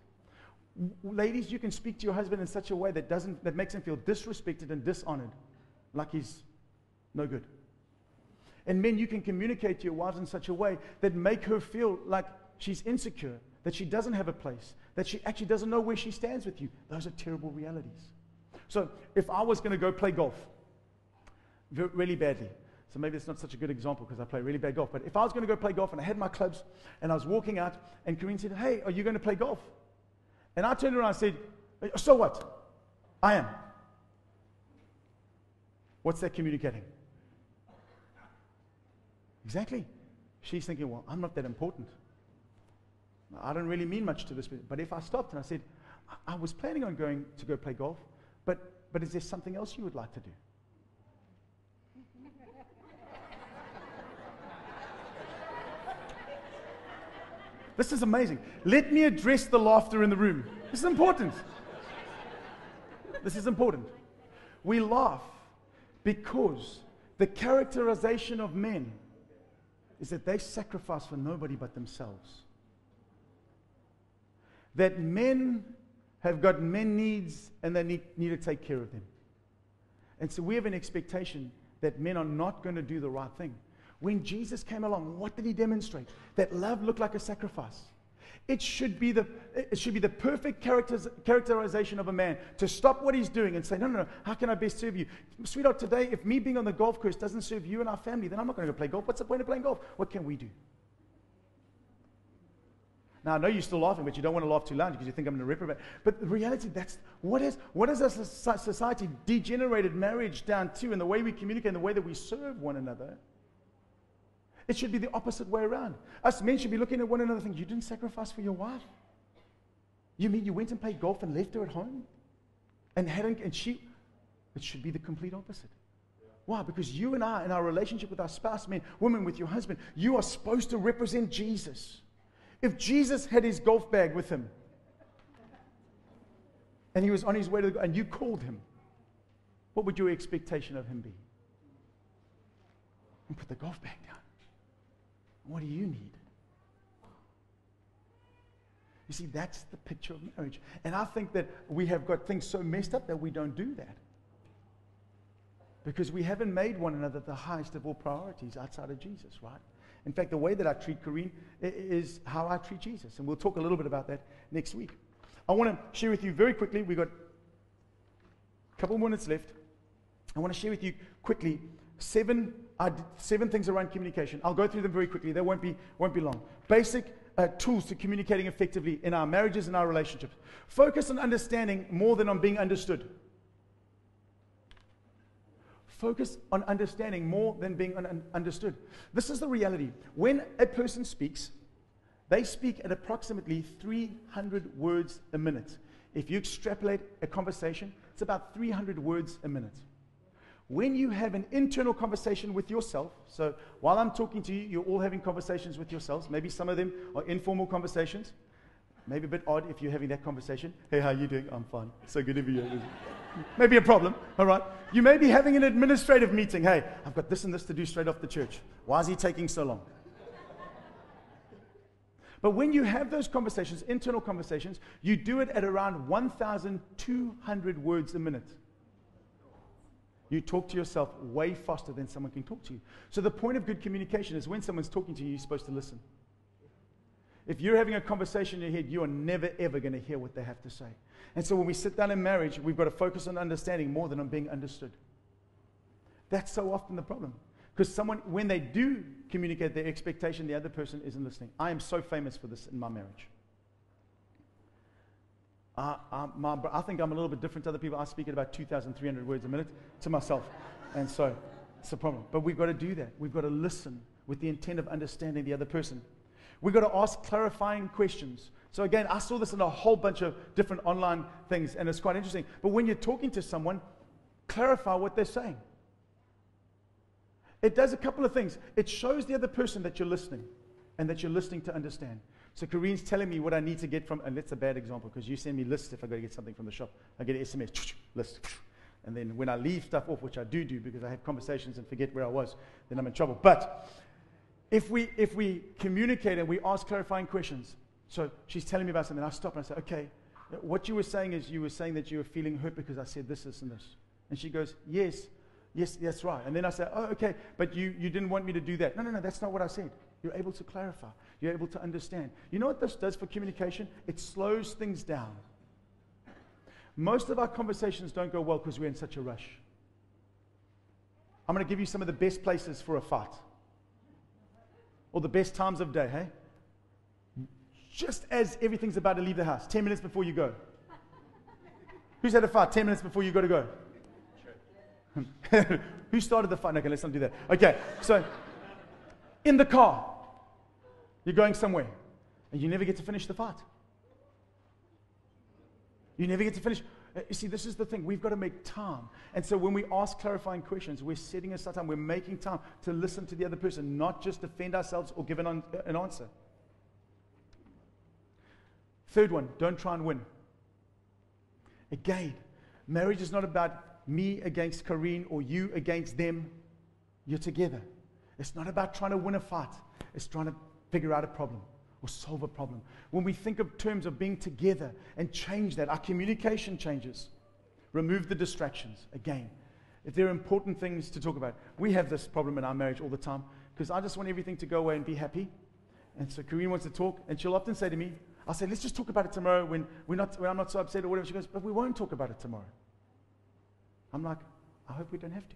Ladies, you can speak to your husband in such a way that makes him feel disrespected and dishonored, like he's no good. And men, you can communicate to your wives in such a way that make her feel like she's insecure, that she doesn't have a place, that she actually doesn't know where she stands with you. Those are terrible realities. So if I was going to go play golf really badly, so maybe it's not such a good example because I play really bad golf, but if I was going to go play golf and I had my clubs and I was walking out and Corinne said, hey, are you going to play golf? And I turned around and said, so what? I am. What's that communicating? Exactly. She's thinking, well, I'm not that important. I don't really mean much to this person. But if I stopped and I said, I was planning on going to go play golf, but is there something else you would like to do? This is amazing. Let me address the laughter in the room. This is important. This is important. We laugh because the characterization of men is that they sacrifice for nobody but themselves. That men have got men needs and they need to take care of them. And so we have an expectation that men are not going to do the right thing. When Jesus came along, what did he demonstrate? That love looked like a sacrifice. It should be the perfect characterization of a man to stop what he's doing and say, no, how can I best serve you? Sweetheart, today, if me being on the golf course doesn't serve you and our family, then I'm not going to go play golf. What's the point of playing golf? What can we do? Now, I know you're still laughing, but you don't want to laugh too loud because you think I'm going to reprobate. But the reality, that's what is a society degenerated marriage down to, and the way we communicate and the way that we serve one another. It should be the opposite way around. Us men should be looking at one another thinking, you didn't sacrifice for your wife? You mean you went and played golf and left her at home? And it should be the complete opposite. Why? Because you and I, in our relationship with our spouse, men, women, with your husband, you are supposed to represent Jesus. If Jesus had his golf bag with him, and he was on his way to and you called him, what would your expectation of him be? And put the golf bag down. What do you need? You see, that's the picture of marriage. And I think that we have got things so messed up that we don't do that. Because we haven't made one another the highest of all priorities outside of Jesus, right? In fact, the way that I treat Corinne is how I treat Jesus. And we'll talk a little bit about that next week. I want to share with you very quickly. We've got a couple more minutes left. I want to share with you quickly seven things around communication. I'll go through them very quickly. They won't be long. Basic tools to communicating effectively in our marriages and our relationships. Focus on understanding more than on being understood. Focus on understanding more than being understood. This is the reality. When a person speaks, they speak at approximately 300 words a minute. If you extrapolate a conversation, it's about 300 words a minute. When you have an internal conversation with yourself, so while I'm talking to you, you're all having conversations with yourselves. Maybe some of them are informal conversations. Maybe a bit odd if you're having that conversation. Hey, how are you doing? I'm fine. So good to be here. Maybe a problem, all right? You may be having an administrative meeting. Hey, I've got this and this to do straight off the church. Why is he taking so long? But when you have those conversations, internal conversations, you do it at around 1,200 words a minute. You talk to yourself way faster than someone can talk to you. So the point of good communication is when someone's talking to you, you're supposed to listen. If you're having a conversation in your head, you are never, ever going to hear what they have to say. And so when we sit down in marriage, we've got to focus on understanding more than on being understood. That's so often the problem. Because someone, when they do communicate their expectation, the other person isn't listening. I am so famous for this in my marriage. I think I'm a little bit different to other people. I speak at about 2,300 words a minute to myself. And so it's a problem. But we've got to do that. We've got to listen with the intent of understanding the other person. We've got to ask clarifying questions. So again, I saw this in a whole bunch of different online things, and it's quite interesting. But when you're talking to someone, clarify what they're saying. It does a couple of things. It shows the other person that you're listening and that you're listening to understand. So Kareen's telling me what I need to get from, and that's a bad example because you send me lists if I got to get something from the shop. I get an SMS, list. And then when I leave stuff off, which I do because I have conversations and forget where I was, then I'm in trouble. But if we communicate and we ask clarifying questions, so she's telling me about something, I stop and I say, okay, what you were saying is you were saying that you were feeling hurt because I said this, this, and this. And she goes, yes, that's right. And then I say, oh, okay, but you didn't want me to do that. No, that's not what I said. You're able to clarify. You're able to understand. You know what this does for communication? It slows things down. Most of our conversations don't go well because we're in such a rush. I'm going to give you some of the best places for a fight. Or the best times of day, hey? Just as everything's about to leave the house, 10 minutes before you go. Who's had a fight 10 minutes before you got to go? Who started the fight? Okay, let's not do that. Okay, so in the car, you're going somewhere, and you never get to finish the fight. You never get to finish. You see, this is the thing. We've got to make time. And so when we ask clarifying questions, we're setting aside time. We're making time to listen to the other person, not just defend ourselves or give an answer. Third one, don't try and win. Again, marriage is not about me against Kareen or you against them. You're together. It's not about trying to win a fight. It's trying to figure out a problem or solve a problem. When we think of terms of being together and change that, our communication changes. Remove the distractions. Again, if there are important things to talk about. We have this problem in our marriage all the time because I just want everything to go away and be happy. And so Kareen wants to talk, and she'll often say to me, I'll say, let's just talk about it tomorrow when I'm not so upset or whatever. She goes, but we won't talk about it tomorrow. I'm like, I hope we don't have to.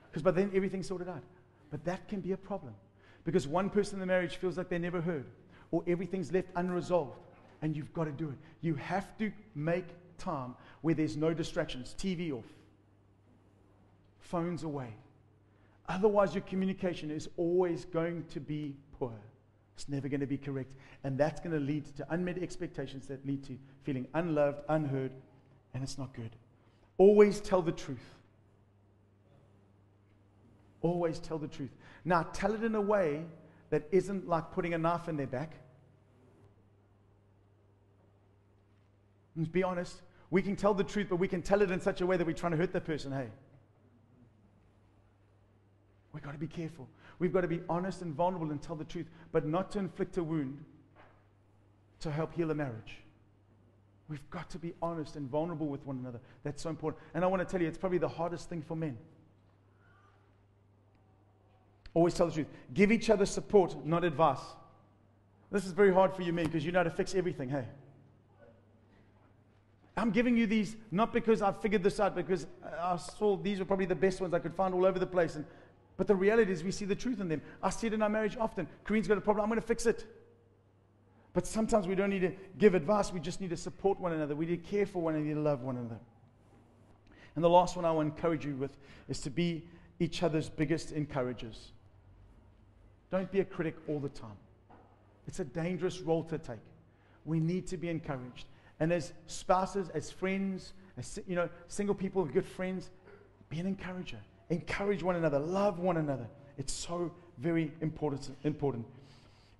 Because by then everything's sorted out. But that can be a problem. Because one person in the marriage feels like they're never heard. Or everything's left unresolved. And you've got to do it. You have to make time where there's no distractions. TV off. Phones away. Otherwise your communication is always going to be poor. It's never going to be correct. And that's going to lead to unmet expectations that lead to feeling unloved, unheard, and it's not good. Always tell the truth. Always tell the truth. Now, tell it in a way that isn't like putting a knife in their back. Let's be honest. We can tell the truth, but we can tell it in such a way that we're trying to hurt that person. Hey, we've got to be careful. We've got to be honest and vulnerable and tell the truth, but not to inflict a wound to help heal a marriage. We've got to be honest and vulnerable with one another. That's so important. And I want to tell you, it's probably the hardest thing for men. Always tell the truth. Give each other support, not advice. This is very hard for you men because you know how to fix everything, hey? I'm giving you these not because I've figured this out, because I saw these were probably the best ones I could find all over the place. But the reality is we see the truth in them. I see it in our marriage often. Kareen's got a problem. I'm going to fix it. But sometimes we don't need to give advice. We just need to support one another. We need to care for one another. We need to love one another. And the last one I want to encourage you with is to be each other's biggest encouragers. Don't be a critic all the time. It's a dangerous role to take. We need to be encouraged. And as spouses, as friends, as single people, good friends, be an encourager. Encourage one another. Love one another. It's so very important.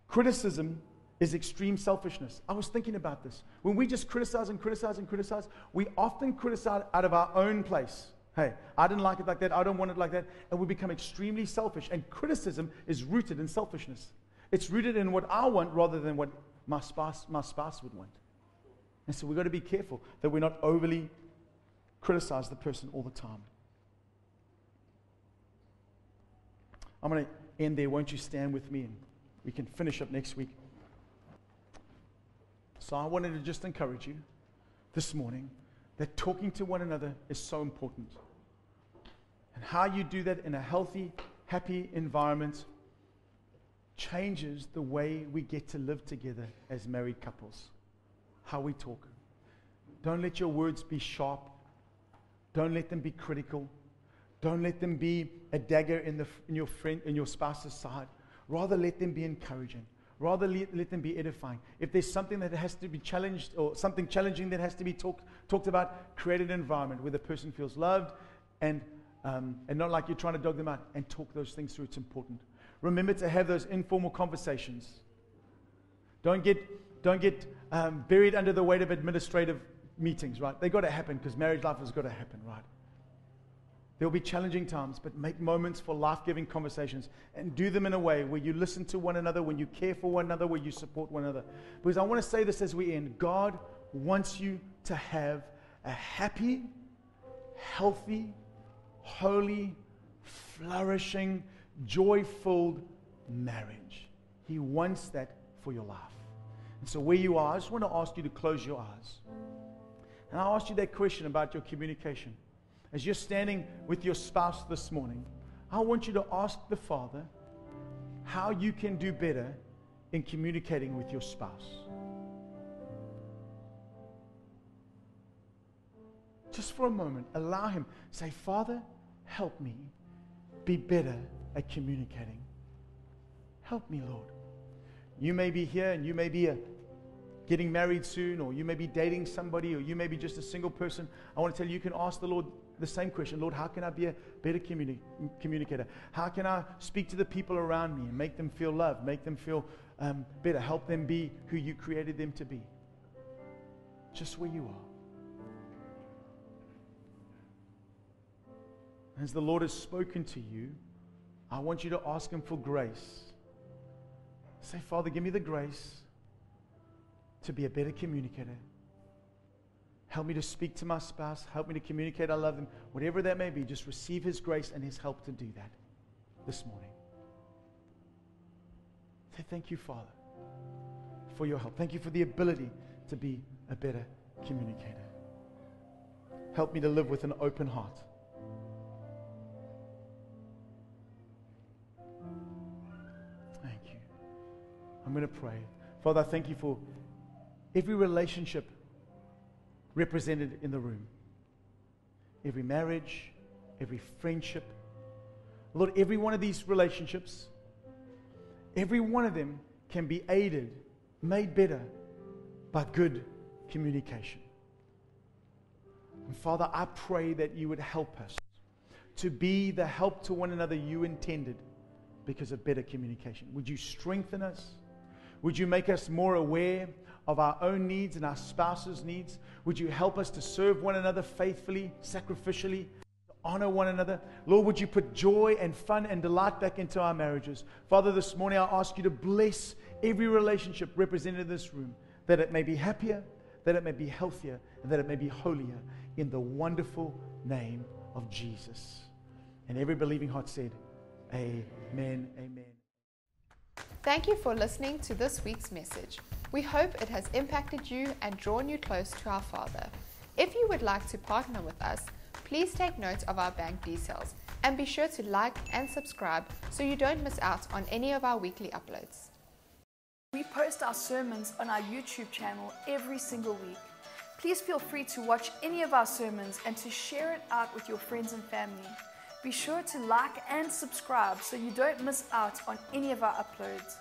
Criticism is extreme selfishness. I was thinking about this. When we just criticize and criticize and criticize, we often criticize out of our own place. Hey, I didn't like it like that. I don't want it like that. And we become extremely selfish. And criticism is rooted in selfishness. It's rooted in what I want rather than what my spouse would want. And so we've got to be careful that we're not overly criticize the person all the time. I'm going to end there. Won't you stand with me? And we can finish up next week. So I wanted to just encourage you this morning that talking to one another is so important. And how you do that in a healthy, happy environment changes the way we get to live together as married couples. how we talk. Don't let your words be sharp. Don't let them be critical. Don't let them be a dagger in your spouse's side. Rather, let them be encouraging. Rather, let them be edifying. If there's something that has to be challenged or something challenging that has to be talked about, create an environment where the person feels loved and not like you're trying to dog them out, and talk those things through. It's important. Remember to have those informal conversations. Don't get buried under the weight of administrative meetings, right? They got to happen because marriage life has got to happen, right? There will be challenging times, but make moments for life-giving conversations and do them in a way where you listen to one another, when you care for one another, where you support one another. Because I want to say this as we end. God wants you to have a happy, healthy, holy, flourishing, joy-filled marriage. He wants that for your life. And so where you are, I just want to ask you to close your eyes. And I'll ask you that question about your communication. As you're standing with your spouse this morning, I want you to ask the Father how you can do better in communicating with your spouse. Just for a moment, allow Him. Say, Father, help me be better at communicating. Help me, Lord. You may be here and you may be getting married soon, or you may be dating somebody, or you may be just a single person. I want to tell you, you can ask the Lord the same question. Lord, how can I be a better communicator? How can I speak to the people around me and make them feel loved, make them feel better, help them be who you created them to be? Just where you are. As the Lord has spoken to you, I want you to ask Him for grace. Say, Father, give me the grace to be a better communicator. Help me to speak to my spouse. Help me to communicate I love them. Whatever that may be, just receive His grace and His help to do that this morning. Say, thank you, Father, for your help. Thank you for the ability to be a better communicator. Help me to live with an open heart. Thank you. I'm going to pray. Father, I thank you for every relationship represented in the room. Every marriage, every friendship. Lord, every one of these relationships, every one of them can be aided, made better by good communication. And Father, I pray that you would help us to be the help to one another you intended because of better communication. Would you strengthen us? Would you make us more aware of our own needs and our spouse's needs? Would you help us to serve one another faithfully, sacrificially, to honor one another? Lord, would you put joy and fun and delight back into our marriages? Father, this morning I ask you to bless every relationship represented in this room, that it may be happier, that it may be healthier, and that it may be holier, in the wonderful name of Jesus. And every believing heart said, amen, amen. Thank you for listening to this week's message. We hope it has impacted you and drawn you close to our Father. If you would like to partner with us, please take note of our bank details and be sure to like and subscribe so you don't miss out on any of our weekly uploads. We post our sermons on our YouTube channel every single week. Please feel free to watch any of our sermons and to share it out with your friends and family. Be sure to like and subscribe so you don't miss out on any of our uploads.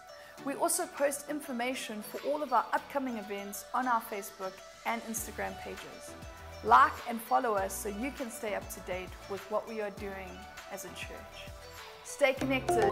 We also post information for all of our upcoming events on our Facebook and Instagram pages. Like and follow us so you can stay up to date with what we are doing as a church. Stay connected.